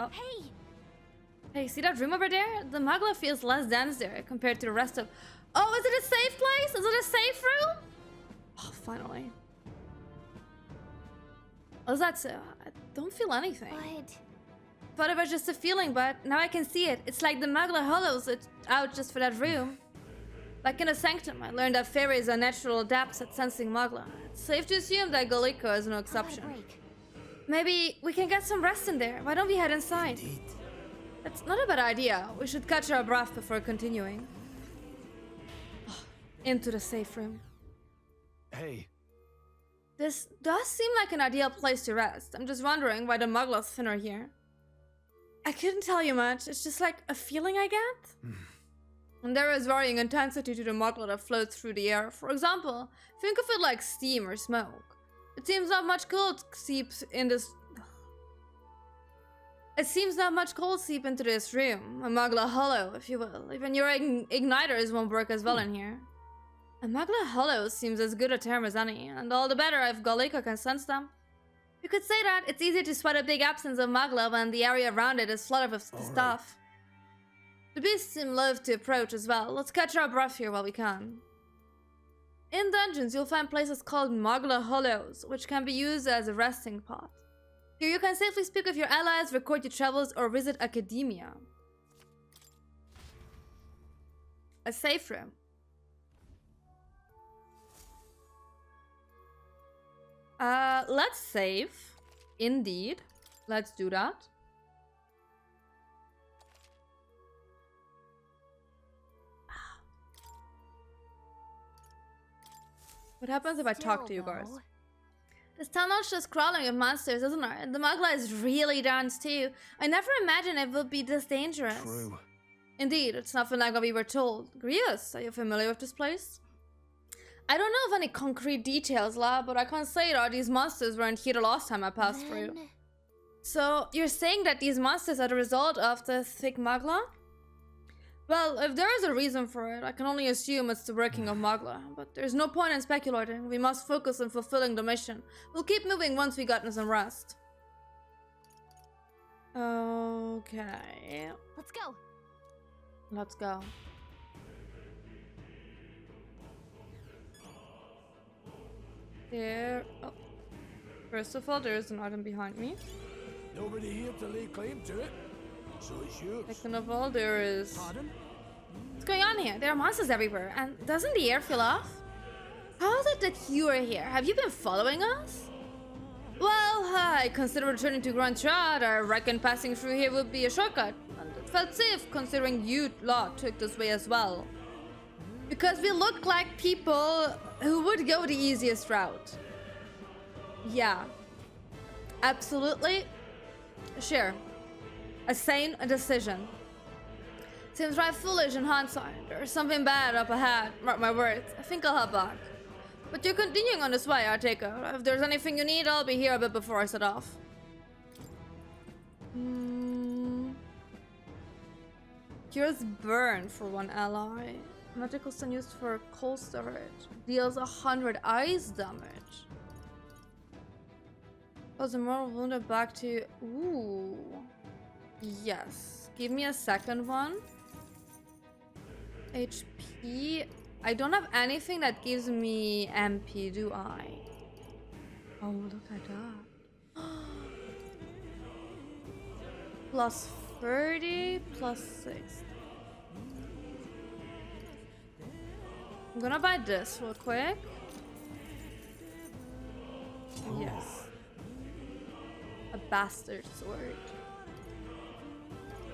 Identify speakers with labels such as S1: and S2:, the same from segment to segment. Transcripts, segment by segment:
S1: Oh.
S2: Hey!
S1: Hey, see that room over there? The Magla feels less dense there compared to the rest of... Oh, is it a safe place? Is it a safe room? Oh, finally. Oh, that's... I don't feel anything.
S2: But...
S1: Thought it was just a feeling, but now I can see it. It's like the Magla hollows it out just for that room. Like in a sanctum, I learned that fairies are natural adepts at sensing Magla. It's safe to assume that Gallico is no exception. Maybe we can get some rest in there. Why don't we head inside?
S3: Indeed.
S1: That's not a bad idea. We should catch our breath before continuing. Into the safe room.
S3: Hey.
S1: This does seem like an ideal place to rest. I'm just wondering why the Mugla's fin are here. I couldn't tell you much. It's just like a feeling I get. And there is varying intensity to the Mugla that floats through the air. For example, think of it like steam or smoke. It seems not much cold seeps in this... It seems not much cold seep into this room. A Magla hollow, if you will. Even your igniters won't work as well in here. A Magla hollow seems as good a term as any, and all the better if Gallico can sense them. You could say that it's easy to spot a big absence of Magla when the area around it is flooded with stuff. The beasts seem loath to approach as well. Let's catch our breath here while we can. In dungeons, you'll find places called Magla hollows, which can be used as a resting pot. Here you can safely speak with your allies, record your travels, or visit academia. A safe room. Let's save. Indeed. Let's do that. What happens if I talk to you guys? This tunnel's just crawling with monsters, isn't it? The Magla is really dense too. I never imagined it would be this dangerous.
S3: True.
S1: Indeed, it's nothing like what we were told. Grievous, are you familiar with this place? I don't know of any concrete details, La, but I can't say that these monsters weren't here the last time I passed through. So, you're saying that these monsters are the result of the thick Magla? Well, if there is a reason for it, I can only assume it's the working of Magla. But there's no point in speculating. We must focus on fulfilling the mission. We'll keep moving once we gotten some rest. Okay.
S2: Let's go.
S1: Let's go. There. Oh. First of all, there is an item behind me.
S3: Nobody here to lay claim to it. So it's yours.
S1: Second of all, there is...
S3: Pardon?
S1: What's going on here? There are monsters everywhere. And doesn't the air feel off? How is it that you are here? Have you been following us? Well, I consider returning to Grand Trad. I reckon passing through here would be a shortcut. And it felt safe considering you lot took this way as well. Because we look like people who would go the easiest route. Yeah. Absolutely. Sure. A sane decision. Seems right foolish in hindsight. There's something bad up ahead. Mark my words. I think I'll head back. But you're continuing on this way, I take it. If there's anything you need, I'll be here a bit before I set off. Cures burn for one ally. Magical stun used for cold storage. Deals 100 ice damage. Cause the more wounded back to... Ooh. Yes. Give me a second one. HP. I don't have anything that gives me MP, do I? Oh, look at that. Plus 30, plus 6. I'm gonna buy this real quick. Yes. A bastard sword.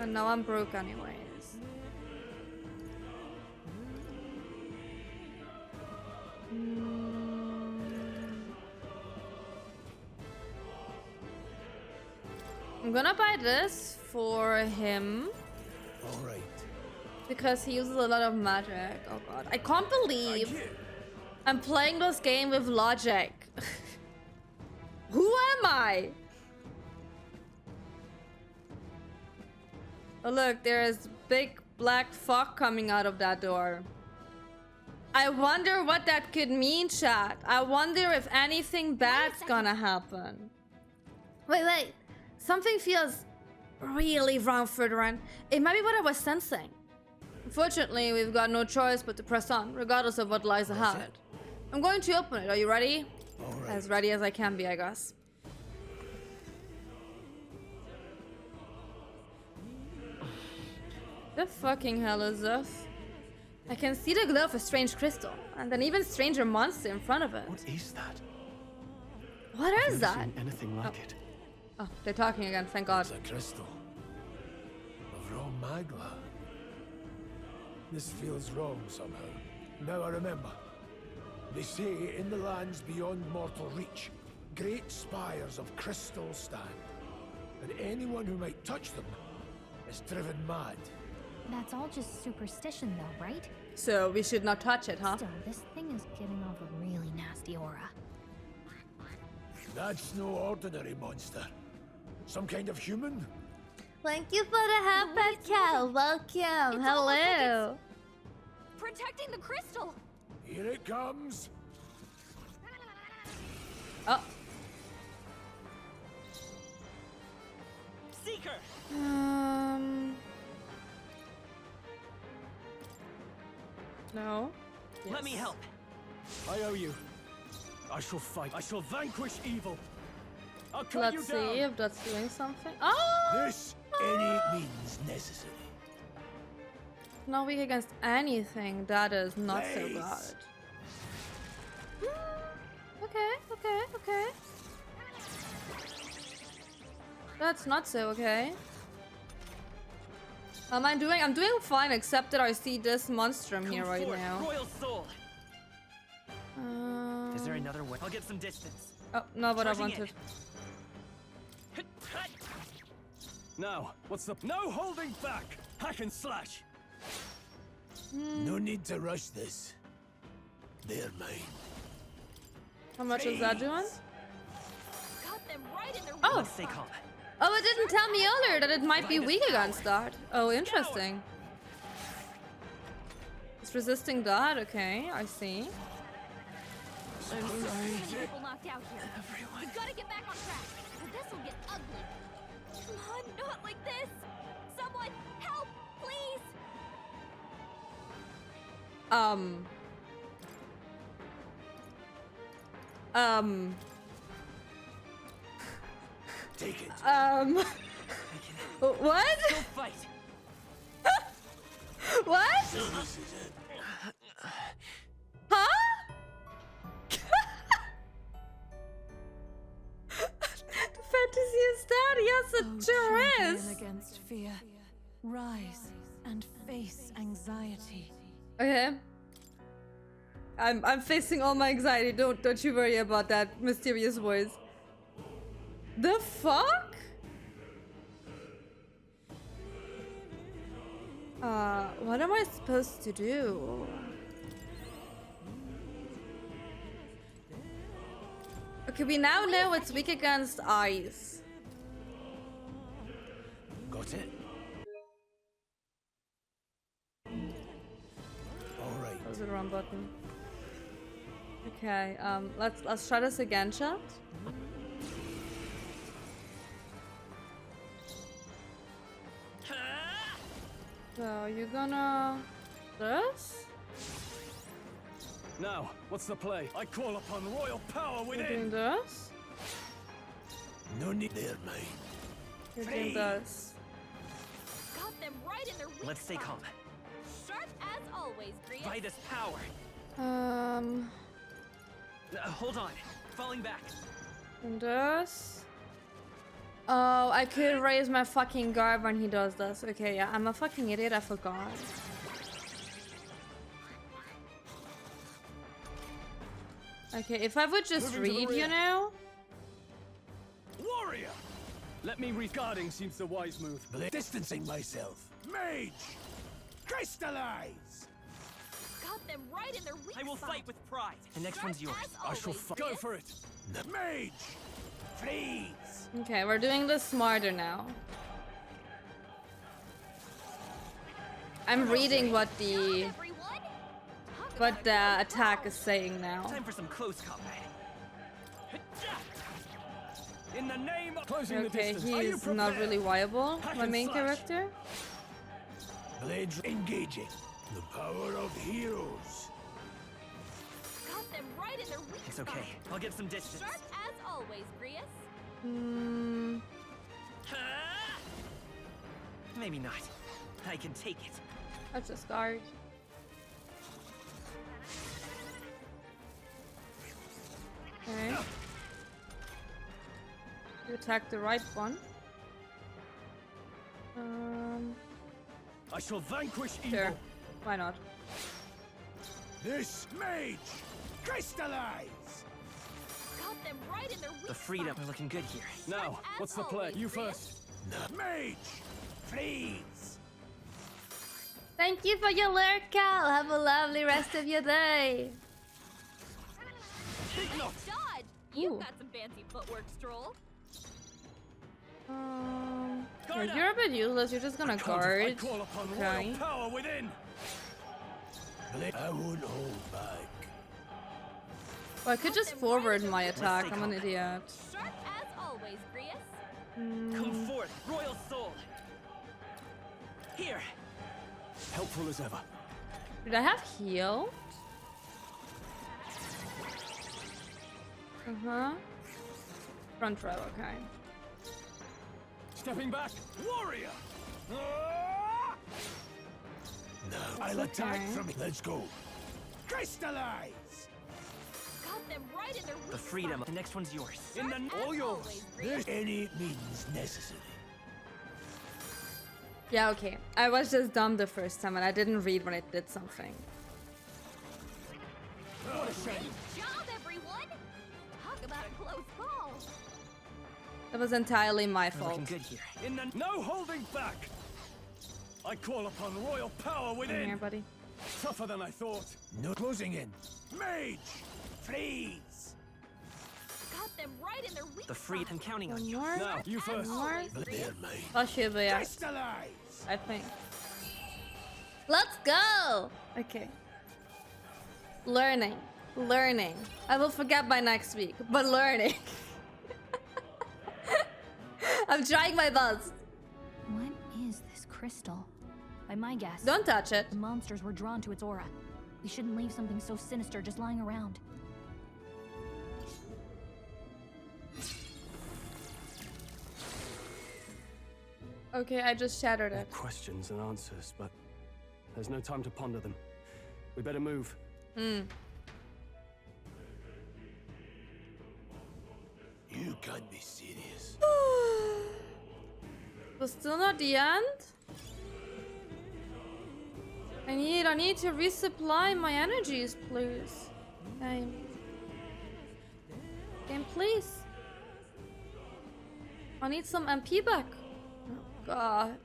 S1: And now I'm broke anyways. I'm gonna buy this for him.
S3: Alright.
S1: Because he uses a lot of magic. Oh god. I can't believe I'm playing this game with logic. Who am I? Oh look, there is big black fog coming out of that door. I wonder what that could mean, chat. I wonder if anything bad's gonna happen. Wait. Something feels really wrong, Ferdinand. It might be what I was sensing. Unfortunately, we've got no choice but to press on, regardless of what lies ahead. I'm going to open it. Are you ready?
S3: All right.
S1: As ready as I can be, I guess. The fucking hell is this? I can see the glow of a strange crystal, and an even stranger monster in front of it.
S2: What is that?
S1: What is that?
S2: Seen anything like it?
S1: Oh, they're talking again, thank God.
S3: It's a crystal. Of raw magma. This feels wrong somehow. Now I remember. They say in the lands beyond mortal reach, great spires of crystal stand. And anyone who might touch them is driven mad.
S4: That's all just superstition though, right?
S1: So we should not touch it, huh?
S4: Still, this thing is giving off a really nasty aura.
S3: That's no ordinary monster. Some kind of human?
S1: Thank you for the half cow. Welcome. Hello.
S4: Protecting the crystal!
S3: Here it comes.
S1: Oh.
S5: Seeker!
S1: No.
S5: Let me help.
S2: I owe you. I shall fight. I shall vanquish evil. I'll cut
S1: Let's
S2: you
S1: see
S2: down.
S1: if that's doing something. Oh!
S3: This any means necessary.
S1: Not weak against anything. That is not so
S3: Please.
S1: good. Okay. That's not so okay. I'm doing fine, except that I see this monstrum here
S5: Come
S1: right
S5: forth,
S1: now.
S5: Royal Soul. Is there another way? I'll get some distance.
S1: Oh, not what I
S5: Charging
S1: wanted.
S5: in.
S2: Now, what's the... No holding back! Hack and slash!
S3: No need to rush this. They're mine.
S1: How much is that doing?
S4: Got them right in their
S1: Oh.
S5: Let's stay calm.
S1: Oh, it didn't tell me earlier that it might be weak against that. Oh, interesting. It's resisting that. Okay, I see.
S4: people knocked out here. We've got to get back on track, or this will get ugly. Come on, not like this! Someone, help, please!
S3: Take it.
S1: What?
S5: Go fight.
S1: What?
S3: So this is it.
S1: Huh? The fantasy is that? Yes, it sure is.
S6: Against fear, rise and face anxiety.
S1: Okay. I'm facing all my anxiety. Don't you worry about that mysterious voice. The fuck? What am I supposed to do? Okay, we now know it's weak against ice.
S3: Got it? Alright.
S1: That was the wrong button. Okay, let's try this again, chat. So you're gonna this?
S2: Now, what's the play? I call upon royal power
S1: You're doing
S2: within.
S1: this?
S3: No need, they're mine.
S1: You're doing this.
S4: Got them right in their weak
S5: Let's stay
S4: spot.
S5: calm.
S4: Sharp as always, Grian.
S5: By this power. Hold on. Falling back.
S1: And this. Oh, I could raise my fucking guard when he does this. Okay, yeah, I'm a fucking idiot, I forgot. Okay, if I would just
S2: Moving to the
S1: read,
S2: rear.
S1: you know?
S2: Warrior! Let me regarding seems the wise move.
S3: Distancing myself. Mage! Crystallize!
S4: Got them right in their weak
S5: I will
S4: spot.
S5: fight with pride. The next one's yours.
S2: I shall go for it.
S3: The mage! Freeze!
S1: Okay, we're doing this smarter now. I'm reading what the attack is saying now.
S5: Time for some close combat.
S2: In the name of closing the
S1: Okay,
S2: distance. Are you
S1: he's not
S2: prepared?
S1: really viable,
S2: Hack
S1: my
S2: and
S1: main
S2: slash.
S1: character.
S3: Blades engaging. The power of heroes.
S4: Got them right in their weak
S5: It's okay.
S4: spot.
S5: I'll get some distance.
S4: Sharp as always, Grius.
S1: Hmm.
S5: Maybe not. I can take it.
S1: That's a guard. Okay. You attack the right one.
S2: I shall vanquish evil.
S1: Sure. Why not?
S3: This mage! Crystallize!
S4: Got them right in their weak
S5: The freedom.
S4: spot.
S5: We're looking good here.
S2: Now,
S4: As
S2: what's the play?
S4: always,
S2: You
S4: Grius.
S2: first.
S3: Mage! Freeze!
S1: Thank you for your lurk, Cal. Have a lovely rest of your day.
S4: Nice dodge. You
S1: Ooh.
S4: got some fancy footwork, Stroll.
S1: Yeah, you're a bit useless. You're just gonna
S2: I
S1: guard.
S2: call upon
S1: Okay.
S2: royal power within.
S3: I won't hold back.
S1: Well, I could just forward my attack. I'm an idiot.
S4: Sharp as always, Grius.
S5: Come forth, royal soul. Here.
S2: Helpful as ever.
S1: Did I have heal? Uh-huh. Front row, okay.
S2: Stepping back, warrior. Ah!
S3: No, I'll attack
S1: okay.
S3: from it. Let's go. Crystallize!
S4: Got them right in their weak
S5: The freedom.
S4: spot.
S5: The next one's yours.
S2: In the all
S4: As
S2: yours.
S4: always, Grius.
S3: This any means necessary.
S1: Yeah, okay. I was just dumb the first time and I didn't read when it did something.
S2: What a shame.
S4: Good job, everyone. Talk about a close call.
S1: That was entirely my
S5: We're
S1: fault.
S5: looking good here.
S2: In the no holding back. I call upon royal power
S1: Come here,
S2: within.
S1: buddy.
S2: Tougher than I thought.
S3: No closing in. Mage! Freeze!
S4: Got them right in their weak
S5: The freedom. I'm
S4: spot.
S5: counting on
S1: One
S5: you.
S1: more?
S2: Now, you first.
S1: More?
S3: They're mine.
S1: Oh, shit, but yeah,
S3: Crystallize!
S1: I think. Let's go! Okay. Learning. Learning. I will forget by next week, but learning. I'm trying my best.
S7: What is this crystal? By my guess,
S1: Don't touch it.
S7: the monsters were drawn to its aura. We shouldn't leave something so sinister just lying around.
S1: Okay, I just shattered it.
S2: Questions and answers, but there's no time to ponder them. We better move.
S3: You can't be serious.
S1: Was still not the end? I need to resupply my energies, please. Game, please. I need some MP back. Oh God.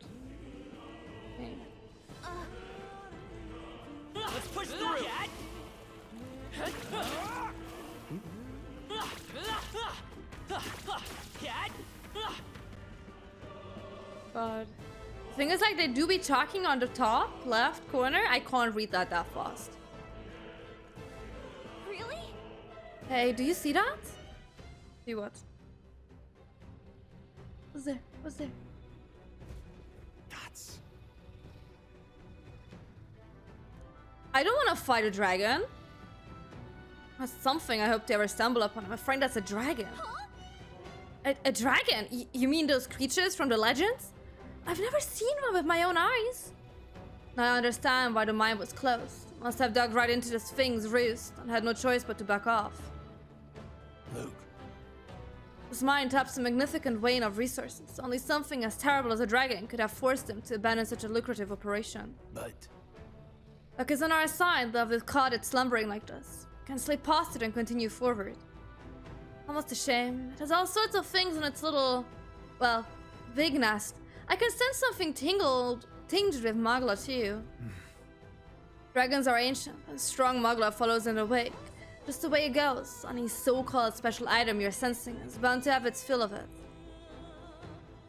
S1: Okay.
S5: Let's push through.
S1: God. The thing is, like, they do be talking on the top left corner. I can't read that fast.
S4: Really?
S1: Hey, do you see that? See what? What's there? What's there?
S2: Guts.
S1: I don't want to fight a dragon. That's something I hope to ever stumble upon. I'm afraid that's a dragon. A dragon? You mean those creatures from the legends? I've never seen one with my own eyes. Now I understand why the mine was closed. Must have dug right into the Sphinx roost and had no choice but to back off.
S3: Look,
S1: This mine taps a magnificent vein of resources. Only something as terrible as a dragon could have forced them to abandon such a lucrative operation.
S3: but
S1: Luck is on our side, though, with caught it slumbering like this. Can slip past it and continue forward. Almost a shame. It has all sorts of things in its little, well, big nest. I can sense something tinged with Magla too. Dragons are ancient, and strong Magla follows in their wake. Just the way it goes. Any so-called special item you're sensing is bound to have its fill of it.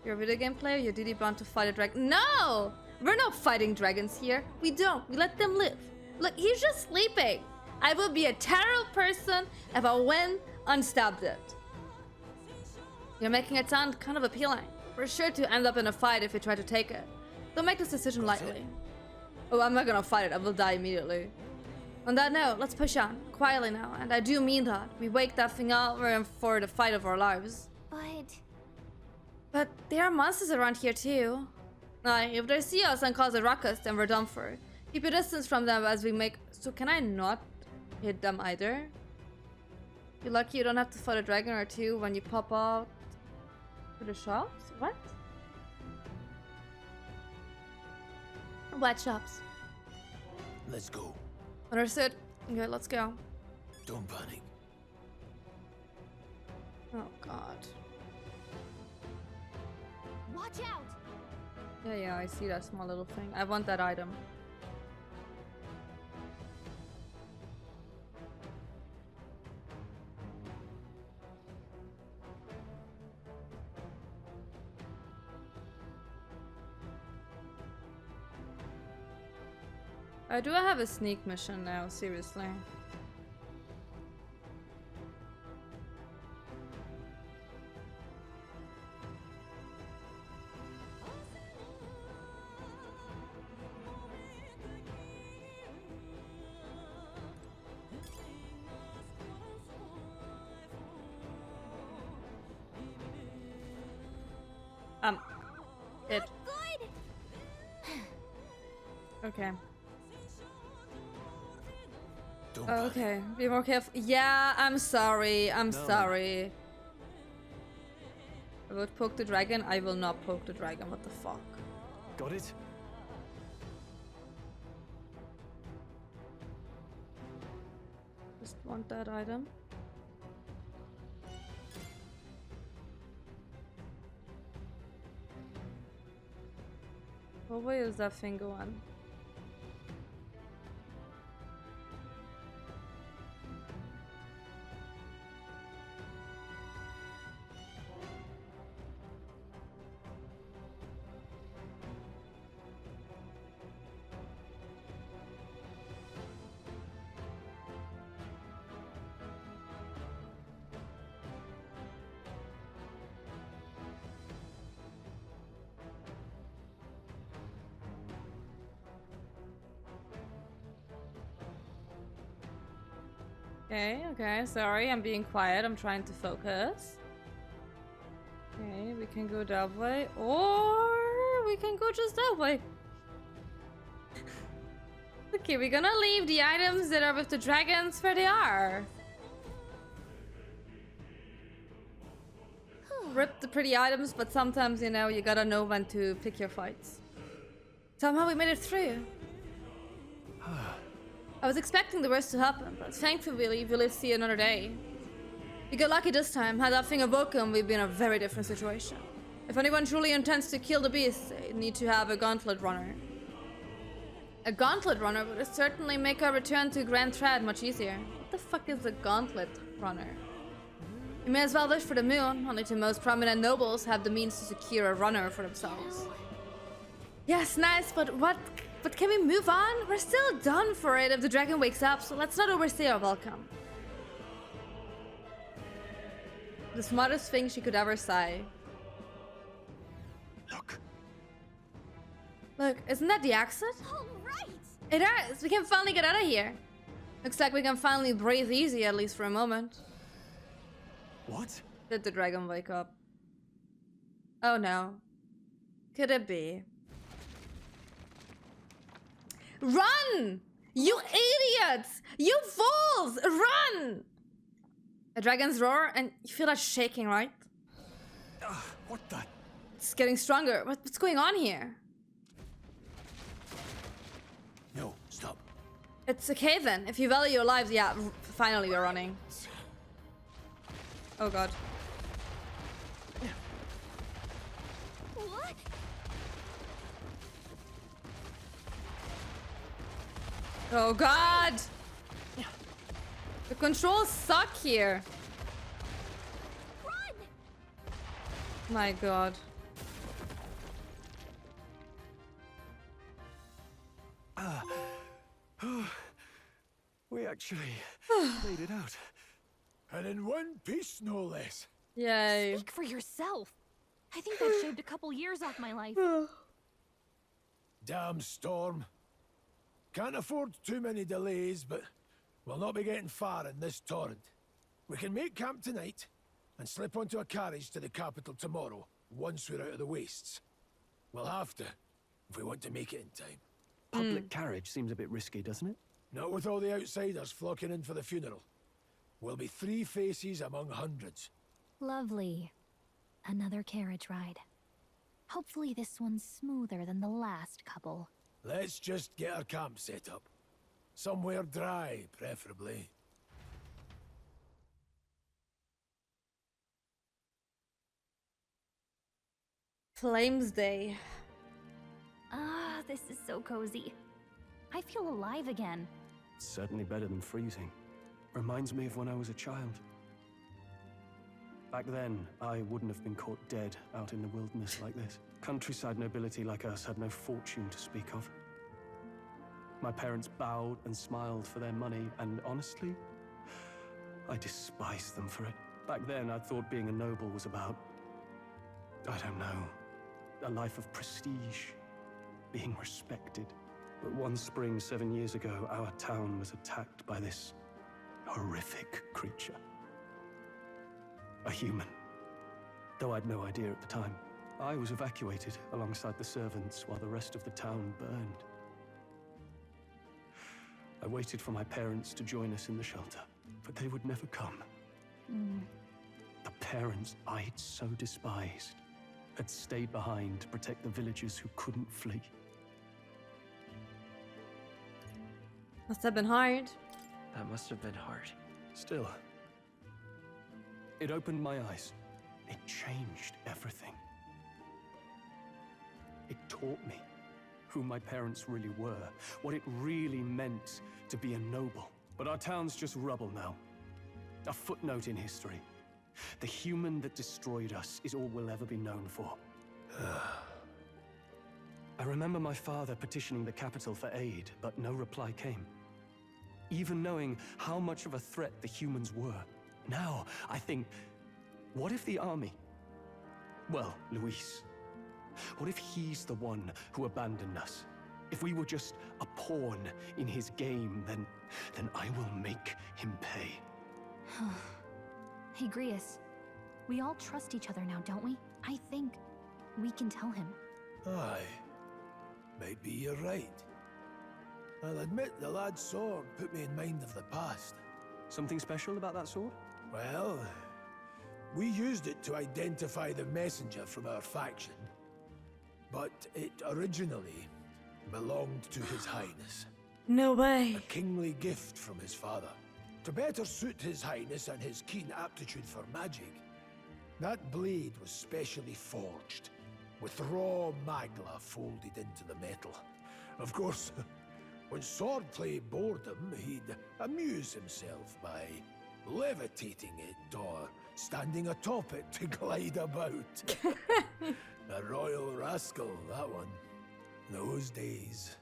S1: You're a video game player, you're duty bound to fight a dragon. No! We're not fighting dragons here. We don't. We let them live. Look, he's just sleeping. I would be a terrible person if I went and stabbed it. You're making it sound kind of appealing. We're sure to end up in a fight if we try to take it. Don't make this decision lightly. Oh, I'm not gonna fight it. I will die immediately. On that note, let's push on. Quietly now, and I do mean that. We wake that thing up for the fight of our lives. But there are monsters around here too. If they see us and cause a ruckus, then we're done for. Keep your distance from them as we make... So can I not hit them either? You're lucky you don't have to fight a dragon or two when you pop out to the shops? What? What shops?
S3: Let's go.
S1: Understood. Okay, let's go.
S3: Don't panic.
S1: Oh god.
S4: Watch out!
S1: Yeah, I see that small little thing. I want that item. Do I have a sneak mission now? Seriously. It.
S4: Good!
S1: Okay.
S3: Don't panic.
S1: Okay, be more careful. Yeah, I'm sorry. I'm sorry. I would poke the dragon. I will not poke the dragon. What the fuck?
S2: Got it?
S1: Just want that item. What way is that thing going? Okay, sorry, I'm being quiet. I'm trying to focus. Okay, we can go that way, or we can go just that way. Okay, we're gonna leave the items that are with the dragons where they are. Rip the pretty items, but sometimes, you know, you gotta know when to pick your fights. Somehow we made it through. I was expecting the worst to happen, but thankfully we live to see another day. We got lucky this time. Had that thing awoken, we'd be in a very different situation. If anyone truly intends to kill the beast, they need to have a gauntlet runner. A gauntlet runner would certainly make our return to Grand Trad much easier. What the fuck is a gauntlet runner? You may as well wish for the moon. Only the most prominent nobles have the means to secure a runner for themselves. Yes, nice, but what? But can we move on? We're still done for it if the dragon wakes up, so let's not overstay our welcome. The smartest thing she could ever say. Look, isn't that the exit?
S4: All right!
S1: It is! We can finally get out of here. Looks like we can finally breathe easy, at least for a moment.
S2: What?
S1: Did the dragon wake up? Oh no. Could it be? Run! You idiots! You fools! Run! A dragon's roar, and you feel that shaking, right?
S2: What the?
S1: It's getting stronger. What's going on here?
S3: No, stop.
S1: It's okay then. If you value your lives, yeah, finally you're running. Oh god.
S4: What?
S1: Oh god! The controls suck here.
S4: Run!
S1: My god.
S2: We actually made it out.
S3: And in one piece, no less.
S1: Yay.
S7: Speak for yourself. I think that shaved a couple years off my life.
S3: Damn storm. Can't afford too many delays, but we'll not be getting far in this torrent. We can make camp tonight and slip onto a carriage to the capital tomorrow, once we're out of the wastes. We'll have to, if we want to make it in time.
S2: Public carriage seems a bit risky, doesn't it?
S3: Not with all the outsiders flocking in for the funeral. We'll be 3 faces among hundreds.
S7: Lovely. Another carriage ride. Hopefully this one's smoother than the last couple.
S3: Let's just get our camp set up. Somewhere dry, preferably.
S1: Flames Day.
S7: Ah, this is so cozy. I feel alive again.
S2: It's certainly better than freezing. Reminds me of when I was a child. Back then, I wouldn't have been caught dead out in the wilderness like this. Countryside nobility like us had no fortune to speak of. My parents bowed and smiled for their money, and honestly, I despised them for it. Back then, I thought being a noble was about, I don't know, a life of prestige, being respected. But one spring 7 years ago, our town was attacked by this horrific creature. A human. Though I'd no idea at the time. I was evacuated alongside the servants while the rest of the town burned. I waited for my parents to join us in the shelter, but they would never come. The parents I'd so despised had stayed behind to protect the villagers who couldn't flee.
S1: Must have been hard.
S5: That must have been hard.
S2: Still, it opened my eyes. It changed everything. It taught me who my parents really were, what it really meant to be a noble. But our town's just rubble now. A footnote in history. The human that destroyed us is all we'll ever be known for. I remember my father petitioning the capital for aid, but no reply came. Even knowing how much of a threat the humans were. Now, I think, what if the army? Well, Luis. What if he's the one who abandoned us? If we were just a pawn in his game, then I will make him pay.
S7: Hey, Grius. We all trust each other now, don't we? I think we can tell him.
S3: Aye. Maybe you're right. I'll admit the lad's sword put me in mind of the past.
S2: Something special about that sword?
S3: Well, we used it to identify the messenger from our faction. But it originally belonged to His Highness.
S1: No way.
S3: A kingly gift from his father. To better suit His Highness and his keen aptitude for magic, that blade was specially forged, with raw magla folded into the metal. Of course, when swordplay bored him, he'd amuse himself by levitating it or standing atop it to glide about. A royal rascal, that one. Those days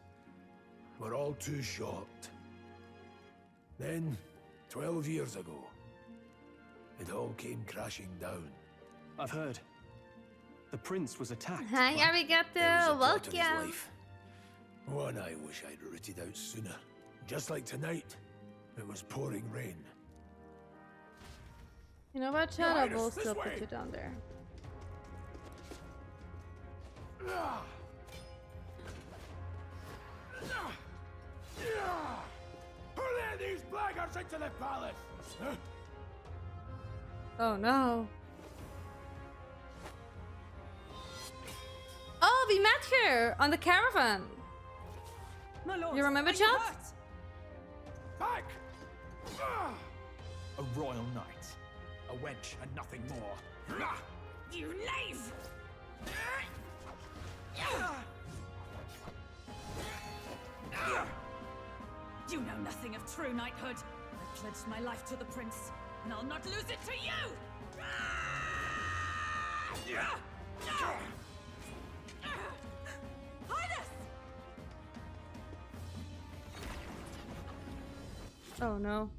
S3: were all too short. Then, 12 years ago, it all came crashing down.
S2: I've heard. The prince was attacked.
S1: Hi,
S3: There was
S1: arigato.
S3: a plot of his
S1: Welcome.
S3: life. One I wish I'd rooted out sooner. Just like tonight, it was pouring rain.
S1: You know what, Chad? I
S3: Highness,
S1: will
S3: this
S1: still
S3: way.
S1: put you down there.
S3: Who let these blackguards into the palace? Huh?
S1: Oh no. Oh, we met her on the caravan.
S5: My lord,
S1: You remember,
S5: are
S1: Chad?
S5: hurt?
S3: Back!
S8: A royal knight. A wench and nothing more.
S5: You knave!
S6: You know nothing of true knighthood. I pledged my life to the prince, and I'll not lose it to you! Highness!
S1: Oh no.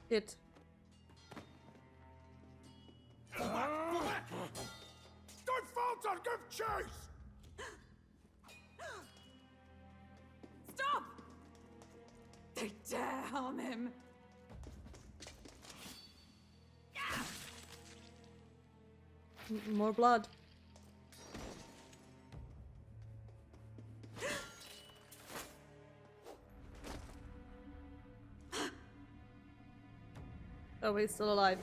S1: Shit.
S3: Slaughter, give chase!
S6: Stop! They dare harm him.
S1: More blood. Oh, he's still alive.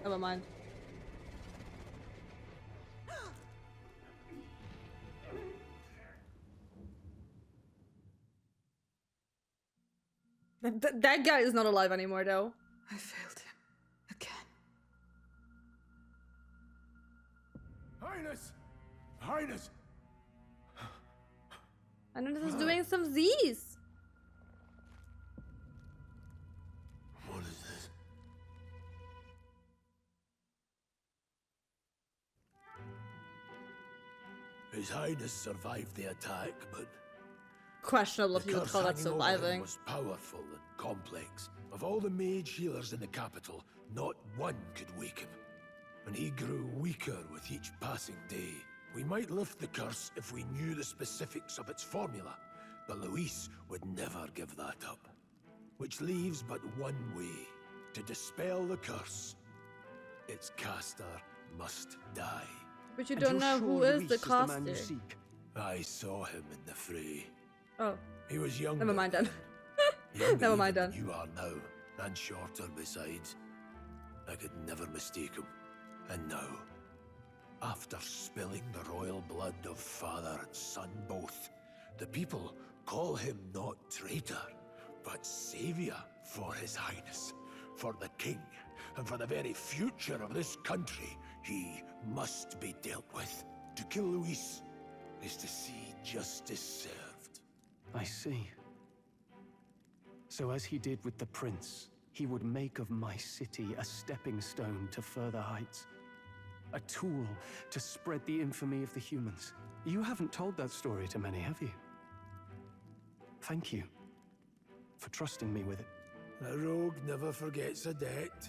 S1: Never mind. That guy is not alive anymore, though.
S6: I failed him again.
S3: Highness! Highness!
S1: And this is doing some Z's.
S3: What is this? His Highness survived the attack, but
S1: Questionable if
S3: the
S1: you would
S3: curse
S1: call that
S3: hanging over him
S1: surviving.
S3: was powerful and complex. Of all the mage healers in the capital, not one could wake him. And he grew weaker with each passing day. We might lift the curse if we knew the specifics of its formula, but Luis would never give that up. Which leaves but one way. To dispel the curse, its caster must die.
S1: But you
S2: And
S1: don't
S2: you're
S1: know
S2: sure
S1: who is
S2: Luis
S1: the
S2: man
S1: caster.
S2: you seek?
S3: I saw him in the fray.
S1: Oh,
S3: He was younger.
S1: never mind then.
S3: Younger
S1: Never mind
S3: even
S1: then.
S3: than you are now, and shorter besides. I could never mistake him. And now, after spilling the royal blood of father and son both, the people call him not traitor, but savior for his highness, for the king, and for the very future of this country. He must be dealt with. To kill Luis is to see justice served.
S2: I see. So as he did with the prince, he would make of my city a stepping stone to further heights. A tool to spread the infamy of the humans. You haven't told that story to many, have you? Thank you for trusting me with it.
S3: A rogue never forgets a debt.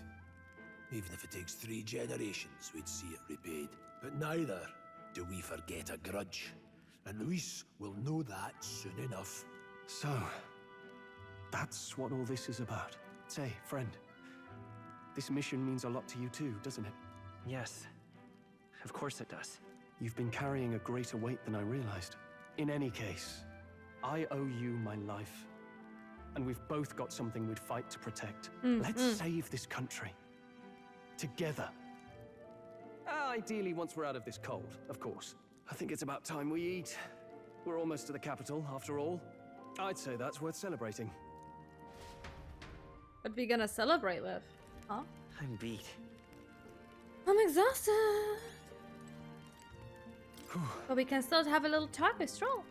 S3: Even if it takes 3 generations, we'd see it repaid. But neither do we forget a grudge. And Luis will know that soon enough.
S2: So, that's what all this is about. Say, friend, this mission means a lot to you too, doesn't it?
S5: Yes. Of course it does.
S2: You've been carrying a greater weight than I realized. In any case, I owe you my life. And we've both got something we'd fight to protect. Let's save this country. Together. Ideally, once we're out of this cold, of course. I think it's about time we eat. We're almost to the capital, after all. I'd say that's worth celebrating.
S1: What we gonna celebrate with? Huh?
S5: I'm beat.
S1: I'm exhausted. But we can still have a little talk with Stroll.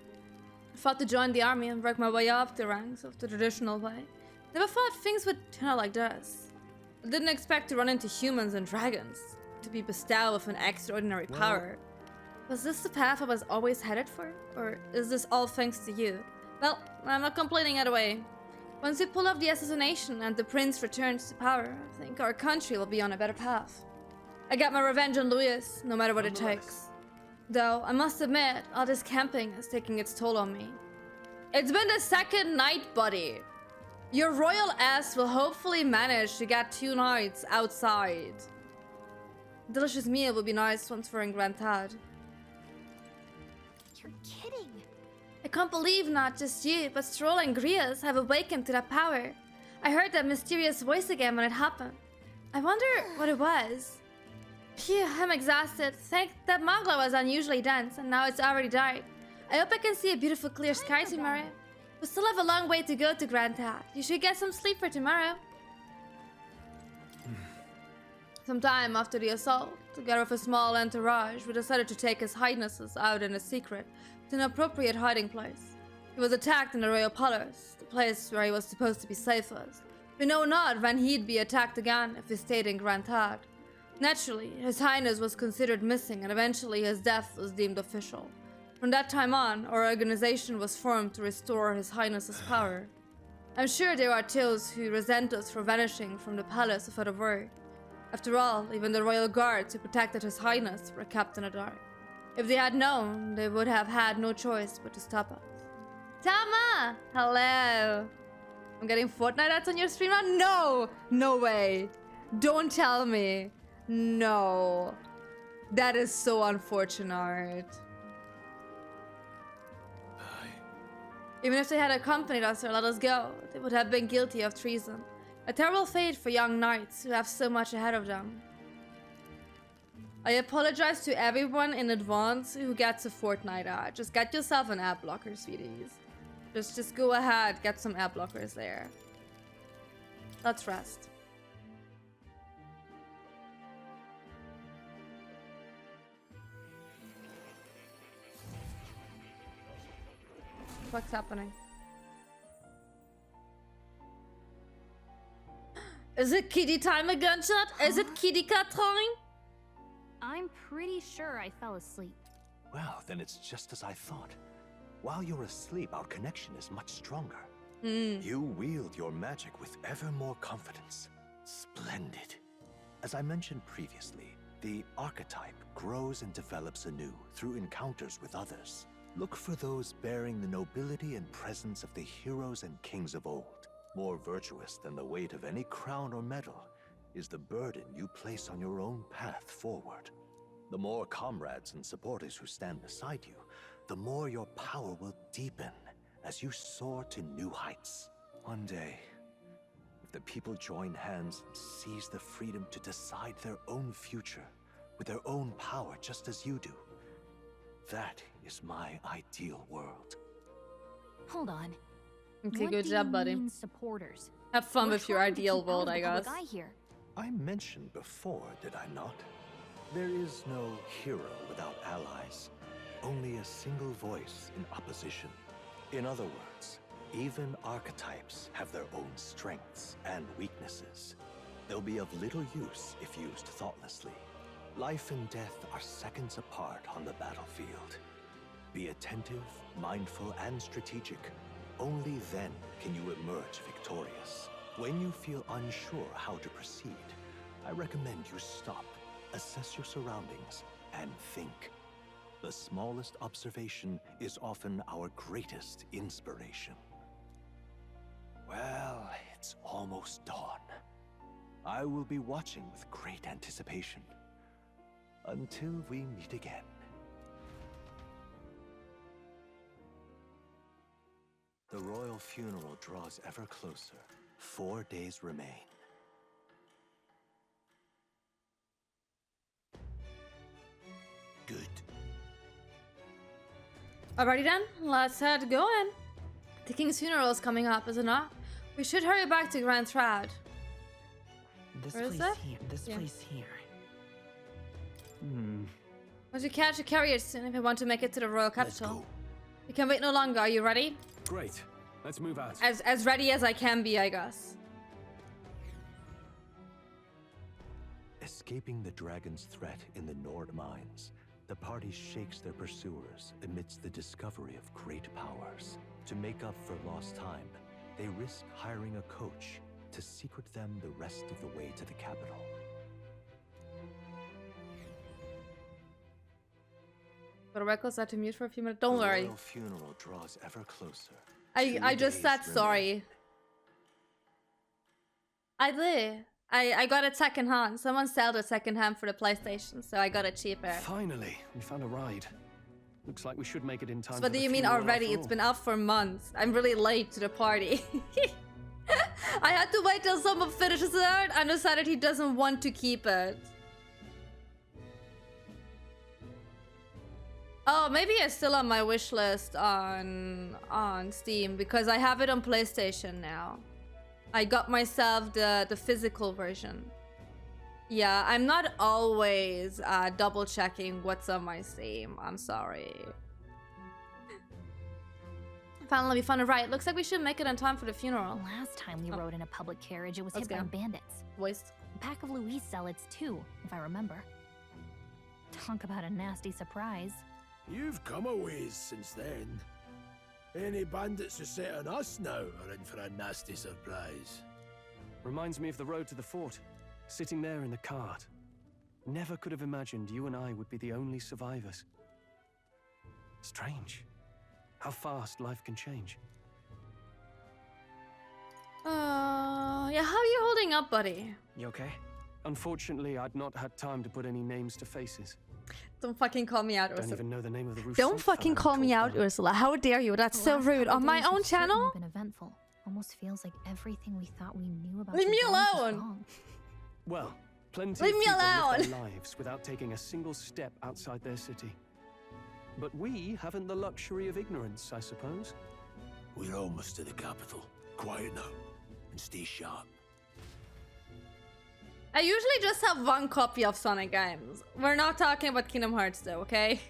S1: I fought to join the army and work my way up the ranks of the traditional way. Never thought things would turn out like this. I didn't expect to run into humans and dragons, to be bestowed with an extraordinary power. Was this the path I was always headed for? Or is this all thanks to you? Well, I'm not complaining either way. Once we pull off the assassination and the prince returns to power, I think our country will be on a better path. I got my revenge on Louis, no matter what it takes. Though, I must admit, all this camping is taking its toll on me. It's been the second night, buddy. Your royal ass will hopefully manage to get 2 nights outside. Delicious meal would be nice once we're in Grantad.
S4: You're kidding.
S1: I can't believe not just you, but Stroll and Grias have awakened to that power. I heard that mysterious voice again when it happened. I wonder what it was. Phew, I'm exhausted. Thank that Magla was unusually dense, and now it's already dark. I hope I can see a beautiful clear sky tomorrow. We still have a long way to go to Grantad. You should get some sleep for tomorrow. Sometime after the assault, together with a small entourage, we decided to take His Highnesses out in a secret to an appropriate hiding place. He was attacked in the royal palace, the place where he was supposed to be safest. We know not when he'd be attacked again if he stayed in Grantad. Naturally, His Highness was considered missing, and eventually his death was deemed official. From that time on, our organization was formed to restore His Highness's power. I'm sure there are those who resent us for vanishing from the palace without a word. After all, even the royal guards who protected His Highness were kept in the dark. If they had known, they would have had no choice but to stop us. Tama! Hello! I'm getting Fortnite ads on your stream now? No! No way! Don't tell me. No. That is so unfortunate. Even if they had accompanied us or let us go, they would have been guilty of treason. A terrible fate for young knights who have so much ahead of them. I apologize to everyone in advance who gets a Fortnite ad. Just get yourself an ad blocker, sweeties. Just go ahead, get some ad blockers there. Let's rest. What's happening? Is it kitty time again, chat? Is it kitty cat time?
S7: I'm pretty sure I fell asleep.
S9: Well, then it's just as I thought. While you're asleep, our connection is much stronger. You wield your magic with ever more confidence. Splendid. As I mentioned previously, the archetype grows and develops anew through encounters with others. Look for those bearing the nobility and presence of the heroes and kings of old. More virtuous than the weight of any crown or medal is the burden you place on your own path forward. The more comrades and supporters who stand beside you, the more your power will deepen as you soar to new heights. One day, if the people join hands and seize the freedom to decide their own future with their own power just as you do, that is my ideal world.
S7: Hold on.
S1: Okay,
S7: What
S1: good
S7: do
S1: job,
S7: you
S1: buddy.
S7: mean supporters?
S1: Have fun
S7: We're
S1: with your
S7: trying to
S1: ideal
S7: keep out
S1: world,
S7: of
S1: I
S7: the public
S1: guess.
S7: eye here.
S9: I mentioned before, did I not? There is no hero without allies, only a single voice in opposition. In other words, even archetypes have their own strengths and weaknesses. They'll be of little use if used thoughtlessly. Life and death are seconds apart on the battlefield. Be attentive, mindful, and strategic. Only then can you emerge victorious. When you feel unsure how to proceed, I recommend you stop, assess your surroundings, and think. The smallest observation is often our greatest inspiration. Well, it's almost dawn. I will be watching with great anticipation. Until we meet again. The royal funeral draws ever closer. 4 days remain. Good.
S1: Alrighty then, let's head going. The king's funeral is coming up, is it not? We should hurry back to Grand Thrad.
S5: This
S1: Where is
S5: place
S1: that?
S5: here. This
S1: Yeah.
S5: place here.
S1: We should catch a carriage soon if we want to make it to the royal
S3: Let's
S1: capital.
S3: go.
S1: We can wait no longer. Are you ready?
S2: Great. Let's move out.
S1: As ready as I can be, I guess.
S9: Escaping the dragon's threat in the Nord mines, the party shakes their pursuers amidst the discovery of great powers. To make up for lost time, they risk hiring a coach to secret them the rest of the way to the capital.
S1: But Reko's had to mute for a few minutes. Don't
S9: The
S1: worry.
S9: royal funeral draws ever closer.
S1: I
S9: 2
S1: just said
S9: days
S1: sorry.
S9: remain.
S1: I did. I got it second hand. Someone sold it second hand for the PlayStation, so I got it cheaper.
S2: Finally, we found a ride. Looks like we should make it in time.
S1: So what do you mean already? It's been out for months. I'm really late to the party. I had to wait till someone finishes it and decided he doesn't want to keep it. Oh, maybe it's still on my wish list on Steam because I have it on PlayStation now. I got myself the physical version. Yeah, I'm not always double checking what's on my Steam. I'm sorry. Finally, we found a ride. Looks like we should make it in time for the funeral.
S7: Last time we rode in a public carriage, it was
S1: Let's
S7: hit by
S1: go.
S7: bandits.
S1: Voiced.
S7: A pack of Louise zealots too, if I remember. Talk about a nasty surprise.
S3: You've come a ways since then. Any bandits who set on us now are in for a nasty surprise.
S2: Reminds me of the road to the fort. Sitting there in the cart. Never could have imagined you and I would be the only survivors. Strange. How fast life can change.
S1: Yeah, how are you holding up, buddy?
S2: You okay? Unfortunately, I'd not had time to put any names to faces.
S1: Don't fucking call me out,
S2: Don't
S1: Ursula.
S2: even know the name of the roof.
S1: Don't fucking call me out, Ursula. How dare you? That's so rude. On my own channel?
S7: Been eventful. Almost feels like everything we thought we knew about
S1: Leave me
S7: your life was
S1: alone.
S7: wrong.
S2: Well, plenty
S1: Leave
S2: of
S1: me
S2: people
S1: alone.
S2: live their lives without taking a single step outside their city. But we haven't the luxury of ignorance, I suppose.
S3: We're almost to the capital. Quiet now, and stay sharp.
S1: I usually just have one copy of Sonic games. We're not talking about Kingdom Hearts though, okay?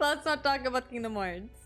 S1: Let's not talk about Kingdom Hearts.